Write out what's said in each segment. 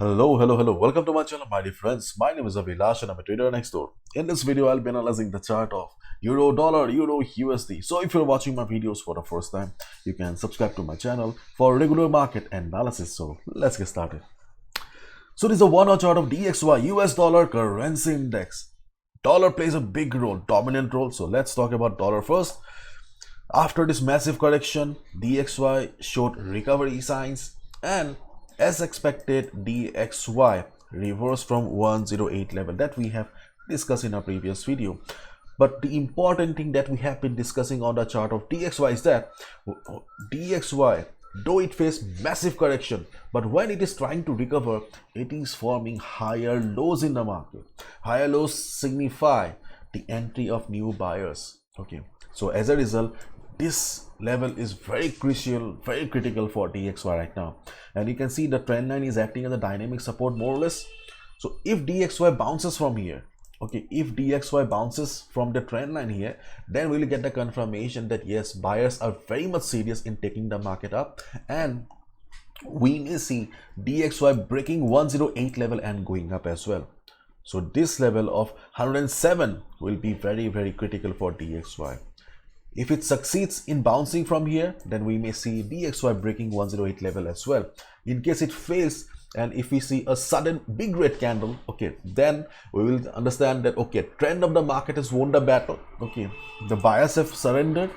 Hello. Welcome to my channel, my dear friends. My name is Abhilash and I'm a trader next door. In this video, I'll be analyzing the chart of Euro Dollar, Euro USD. So if you're watching my videos for the first time, you can subscribe to my channel for regular market analysis. So let's get started. So this is a 1 hour chart of DXY, US dollar currency index. Dollar plays a big role, dominant role. So let's talk about dollar first. After this massive correction, DXY showed recovery signs, and as expected, DXY reversed from 108 level that we have discussed in our previous video. But the important thing that we have been discussing on the chart of DXY is that DXY, though it faced massive correction, but when it is trying to recover, it is forming higher lows in the market. Higher lows signify the entry of new buyers. Okay, so as a result, this level is very crucial, very critical for DXY right now. And you can see the trend line is acting as a dynamic support more or less. So if DXY bounces from here, okay, if DXY bounces from the trend line here, then we'll get the confirmation that yes, buyers are very much serious in taking the market up, and we may see DXY breaking 108 level and going up as well. So this level of 107 will be very critical for DXY. If it succeeds in bouncing from here, then we may see DXY breaking 108 level as well. In case it fails, and if we see a sudden big red candle, okay, then we will understand that okay, trend of the market has won the battle. Okay, the buyers have surrendered.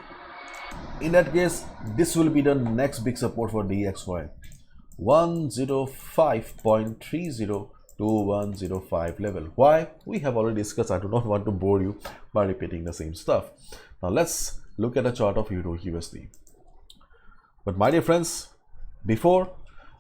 In that case, this will be the next big support for DXY, 105.30 to 105 level. Why? We have already discussed. I do not want to bore you by repeating the same stuff. Now let's look at the chart of Euro USD. But my dear friends, before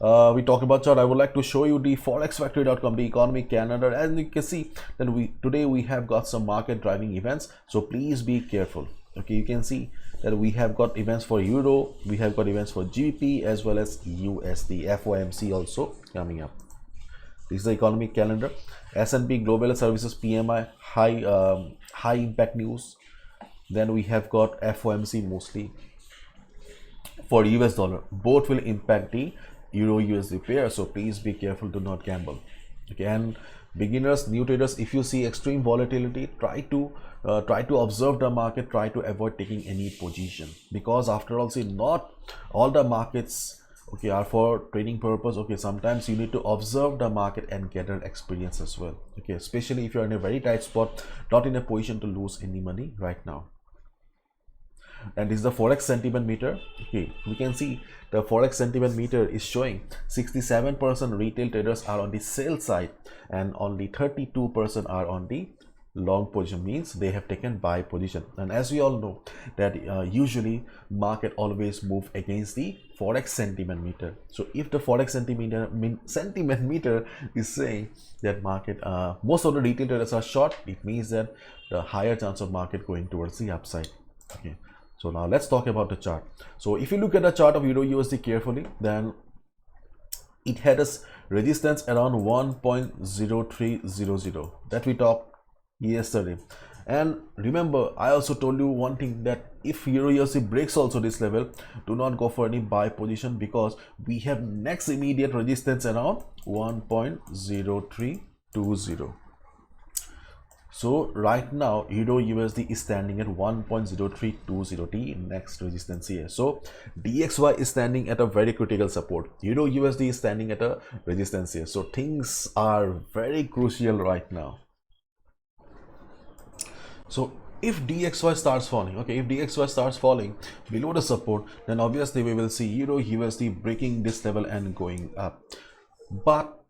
we talk about chart, I would like to show you the forexfactory.com, the economic calendar. As you can see that today we have got some market driving events, so please be careful. Okay, you can see that we have got events for Euro, we have got events for GBP as well as USD, FOMC also coming up. This is the economic calendar. S&P Global Services PMI, high impact news. Then we have got FOMC mostly for US dollar. Both will impact the Euro USD pair, so please be careful, do not gamble. Okay, and beginners, new traders, if you see extreme volatility, try to observe the market, try to avoid taking any position, because after all, see, not all the markets okay are for trading purpose. Okay, sometimes you need to observe the market and gather experience as well. Okay, especially if you are in a very tight spot, not in a position to lose any money right now. And this is the forex sentiment meter. Okay, we can see the forex sentiment meter is showing 67% retail traders are on the sell side and only 32% are on the long position, means they have taken buy position. And as we all know that usually market always move against the forex sentiment meter. So if the forex sentiment meter is saying that market most of the retail traders are short, it means that the higher chance of market going towards the upside. Okay, so now let's talk about the chart. So if you look at the chart of Euro USD carefully, then it had a resistance around 1.0300 that we talked yesterday. And remember, I also told you one thing, that if Euro USD breaks also this level, do not go for any buy position, because we have next immediate resistance around 1.0320. So right now Euro USD is standing at 1.0320, the next resistance here. So DXY is standing at a very critical support. Euro USD is standing at a resistance here. So things are very crucial right now. So if DXY starts falling, okay, if DXY starts falling below the support, then obviously we will see Euro USD breaking this level and going up. But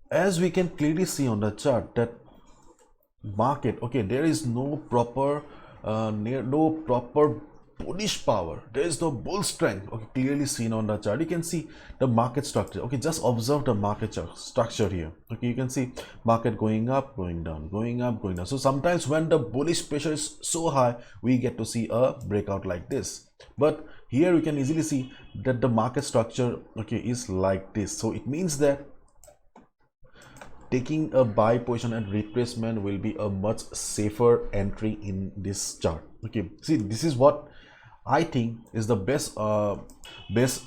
as we can clearly see on the chart that market, okay, there is no proper bullish power, there is no bull strength, okay, clearly seen on the chart. You can see the market structure. Okay, just observe the market structure here. Okay, you can see market going up, going down, going up, going down. So sometimes when the bullish pressure is so high, we get to see a breakout like this. But here you can easily see that the market structure, okay, is like this. So it means that taking a buy position and retracement will be a much safer entry in this chart. Okay, see, this is what I think is the best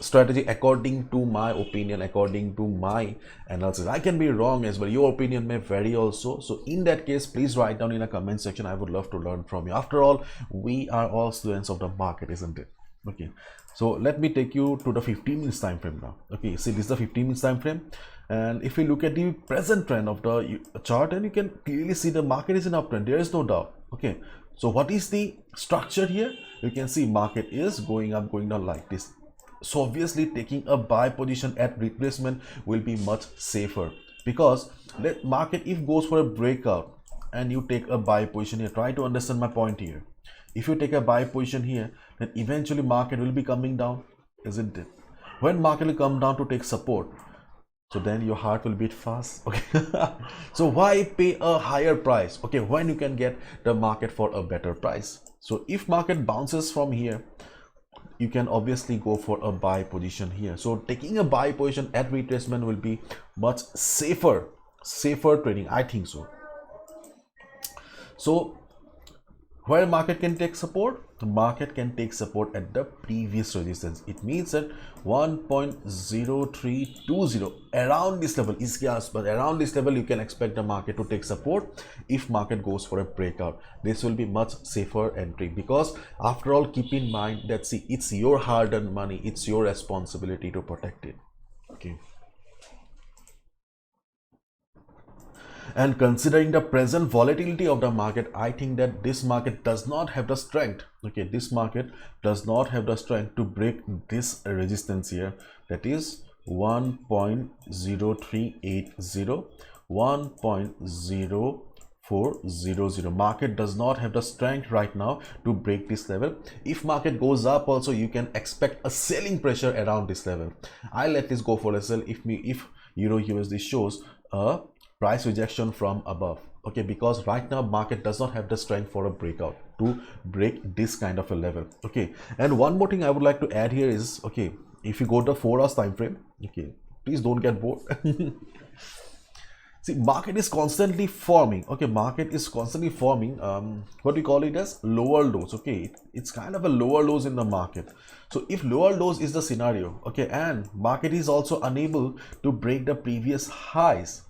strategy according to my opinion, according to my analysis. I can be wrong as well. Your opinion may vary also. So in that case, please write down in a comment section. I would love to learn from you. After all, we are all students of the market, isn't it? Okay. So let me take you to the 15 minutes time frame now. Okay. See, this is the 15 minutes time frame. And if you look at the present trend of the chart, and you can clearly see the market is in uptrend. There is no doubt. Okay. So what is the structure here? You can see market is going up, going down like this. So obviously taking a buy position at retracement will be much safer, because let market if goes for a breakout and you take a buy position here, try to understand my point here. If you take a buy position here, then eventually market will be coming down, isn't it? When market will come down to take support, so then your heart will beat fast. Okay. So why pay a higher price, okay, when you can get the market for a better price? So if market bounces from here, you can obviously go for a buy position here. So taking a buy position at retracement will be much safer trading, I think so. So where market can take support, the market can take support at the previous resistance. It means that 1.0320 around this level is gas, but around this level you can expect the market to take support. If market goes for a breakout, this will be much safer entry, because after all, keep in mind that, see, it's your hard-earned money, it's your responsibility to protect it. Okay. And considering the present volatility of the market, I think that this market does not have the strength. Okay, this market does not have the strength to break this resistance here, that is 1.0380, 1.0400. Market does not have the strength right now to break this level. If market goes up also, you can expect a selling pressure around this level. I'll let this go for a sell if Euro USD shows a price rejection from above. Okay, because right now market does not have the strength for a breakout to break this kind of a level. Okay, and one more thing I would like to add here is, okay, if you go to 4 hours time frame, okay, please don't get bored. See, market is constantly forming. Okay, market is constantly forming what we call it as lower lows. Okay, it's kind of a lower lows in the market. So if lower lows is the scenario, okay, and market is also unable to break the previous highs,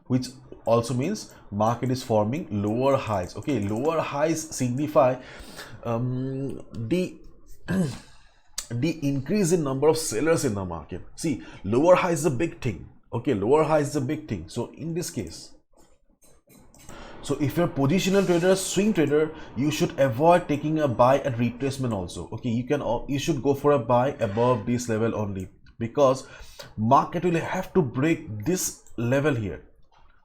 which also means market is forming lower highs. Okay, lower highs signify the increase in number of sellers in the market. See, lower high is a big thing. Okay, lower high is a big thing. So in this case, so if you're a positional trader, swing trader, you should avoid taking a buy at retracement also. Okay, you should go for a buy above this level only, because market will have to break this level here.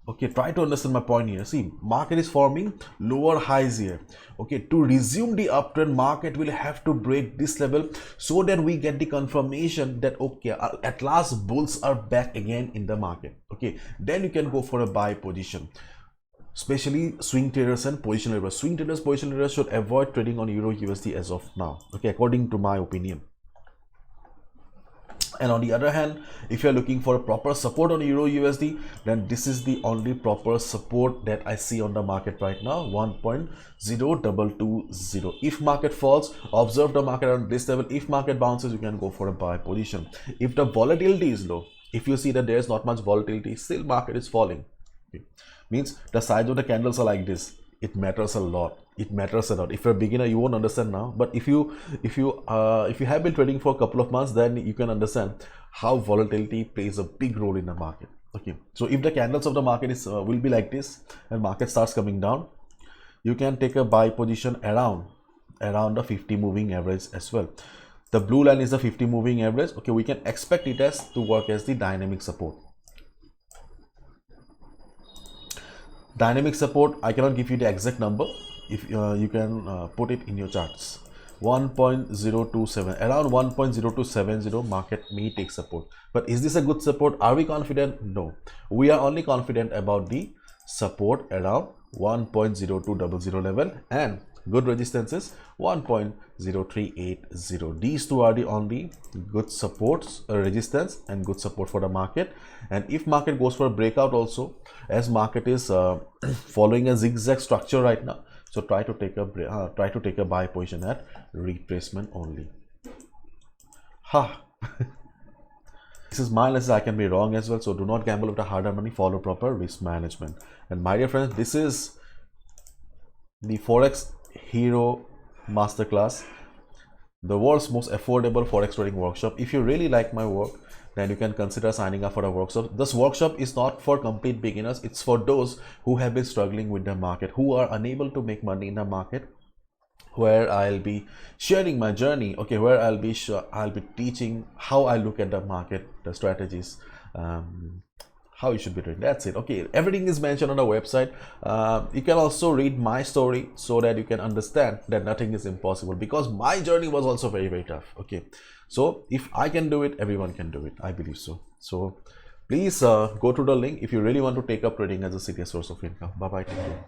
Okay, try to understand my point here. See, market is forming lower highs here. Okay, to resume the uptrend, market will have to break this level, so that we get the confirmation that, okay, at last bulls are back again in the market. Okay, then you can go for a buy position. Especially swing traders and positional traders. Swing traders, positional traders should avoid trading on Euro USD as of now. Okay, according to my opinion. And on the other hand, if you are looking for a proper support on Euro USD, then this is the only proper support that I see on the market right now, 1.0220. If market falls, observe the market on this level. If market bounces, you can go for a buy position. If the volatility is low, if you see that there is not much volatility, still market is falling. Okay. Means the size of the candles are like this. It matters a lot. It matters a lot. If you're a beginner, you won't understand now, but if you have been trading for a couple of months, then you can understand how volatility plays a big role in the market. Okay, so if the candles of the market is will be like this and market starts coming down, you can take a buy position around the 50 moving average as well. The blue line is the 50 moving average. Okay, we can expect it as to work as the dynamic support. Dynamic support, I cannot give you the exact number. If you can put it in your charts, 1.027, around 1.0270 market may take support. But is this a good support? Are we confident? No, we are only confident about the support around 1.0200 level, and good resistance is 1.0380. These two are the only good supports, resistance and good support for the market. And if market goes for a breakout also, as market is following a zigzag structure right now, So try to take a buy position at retracement only. This is my analysis. I can be wrong as well, so do not gamble with a hard-earned money. Follow proper risk management. And my dear friends, this is the Forex Hero Masterclass, the world's most affordable Forex trading workshop. If you really like my work, then you can consider signing up for a workshop. This workshop is not for complete beginners. It's for those who have been struggling with the market, who are unable to make money in the market, where I'll be sharing my journey, okay, where I'll be teaching how I look at the market, the strategies, how you should be doing. That's it. Okay, everything is mentioned on the website. You can also read my story so that you can understand that nothing is impossible, because my journey was also very, very tough. Okay, so if I can do it, everyone can do it. I believe so. So please go to the link if you really want to take up trading as a serious source of income. Bye bye. Take care.